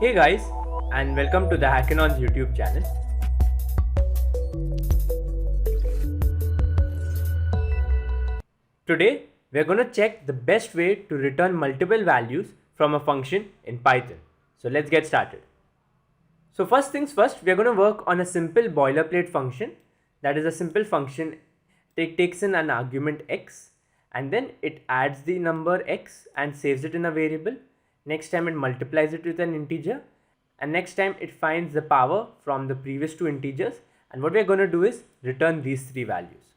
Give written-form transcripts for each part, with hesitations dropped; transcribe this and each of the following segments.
Hey guys, and welcome to the Hackinon's YouTube channel. Today, we are going to check the best way to return multiple values from a function in Python. So let's get started. So first things first, we are going to work on a simple boilerplate function. That is a simple function. It takes in an argument x and then it adds the number x and saves it in a variable. Next time it multiplies it with an integer, and next time it finds the power from the previous two integers, and what we are going to do is return these three values.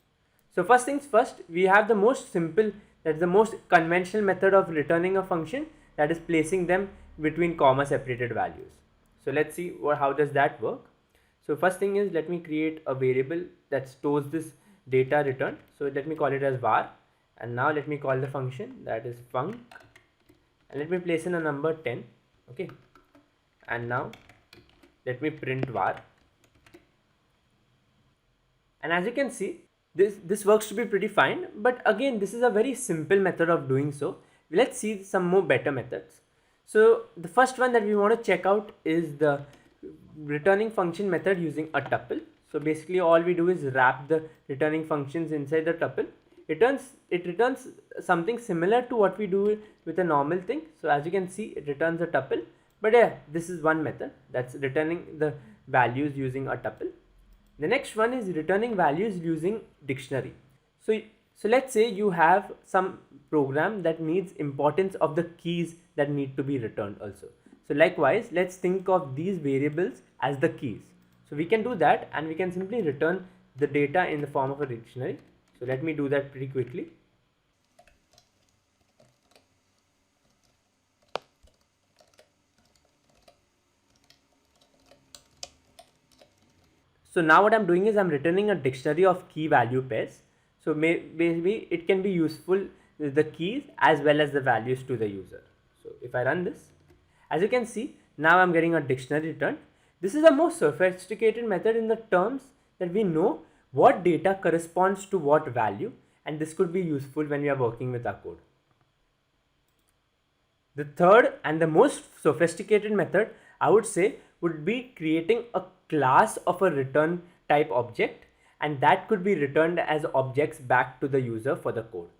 So first things first, we have the most simple, that is the most conventional method of returning a function, that is placing them between comma separated values. So let's see how does that work. So first thing is, let me create a variable that stores this data returned. So let me call it as var, and now let me call the function that is func, and let me place in a number 10. Okay, and now let me print var, and as you can see, this works to be pretty fine. But again, this is a very simple method of doing so. Let's see some more better methods. So the first one that we want to check out is the returning function method using a tuple. So basically all we do is wrap the returning functions inside the tuple. It returns something similar to what we do with a normal thing. So as you can see, it returns a tuple, but yeah, this is one method that's returning the values using a tuple. The next one is returning values using dictionary. So let's say you have some program that needs importance of the keys that need to be returned also. So likewise, let's think of these variables as the keys. So we can do that, and we can simply return the data in the form of a dictionary. So let me do that pretty quickly. So now what I'm doing is I'm returning a dictionary of key value pairs. So maybe it can be useful with the keys as well as the values to the user. So if I run this, as you can see, now I'm getting a dictionary returned. This is a more sophisticated method in the terms that we know what data corresponds to what value, and this could be useful when we are working with our code. The third and the most sophisticated method, I would say, would be creating a class of a return type object, and that could be returned as objects back to the user for the code.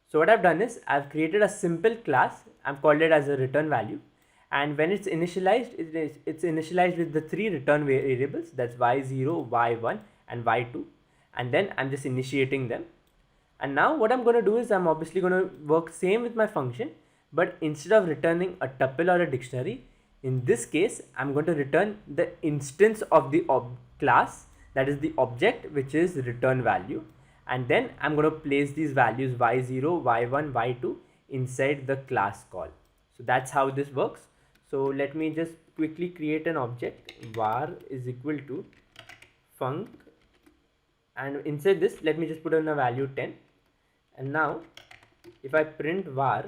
So what I've done is I've created a simple class. I've called it as a return value, and when it's initialized, it's initialized with the three return variables, that's y0, y1 and y2, and then I'm just initiating them. And now what I'm going to do is I'm obviously going to work same with my function, but instead of returning a tuple or a dictionary, in this case I'm going to return the instance of the class, that is the object, which is return value, and then I'm going to place these values y0, y1, y2 inside the class call. So that's how this works. So let me just quickly create an object, var is equal to func, and inside this let me just put in a value 10, and now if I print var,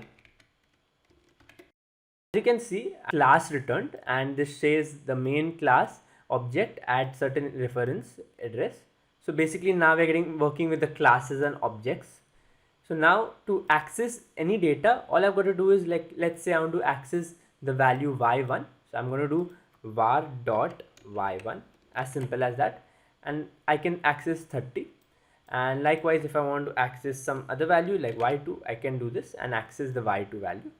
you can see class returned, and this says the main class object at certain reference address. So basically now we're working with the classes and objects. So now to access any data, all I've got to do is, like, let's say I want to access the value y1. So I'm going to do var dot y1, as simple as that, and I can access 30. And likewise, if I want to access some other value like y2, I can do this and access the y2 value.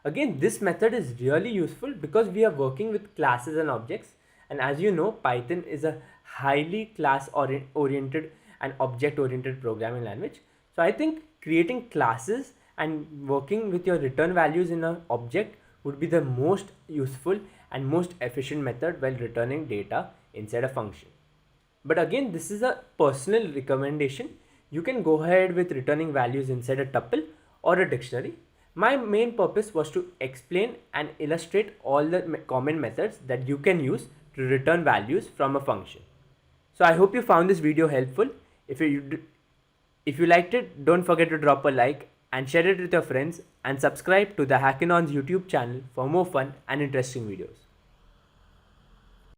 Again, this method is really useful because we are working with classes and objects, and as you know, Python is a highly class oriented and object oriented programming language. So I think creating classes and working with your return values in an object would be the most useful and most efficient method while returning data inside a function. But again, this is a personal recommendation. You can go ahead with returning values inside a tuple or a dictionary. My main purpose was to explain and illustrate all the common methods that you can use to return values from a function. So I hope you found this video helpful. If you liked it, don't forget to drop a like and share it with your friends, and subscribe to the Hackinon's YouTube channel for more fun and interesting videos.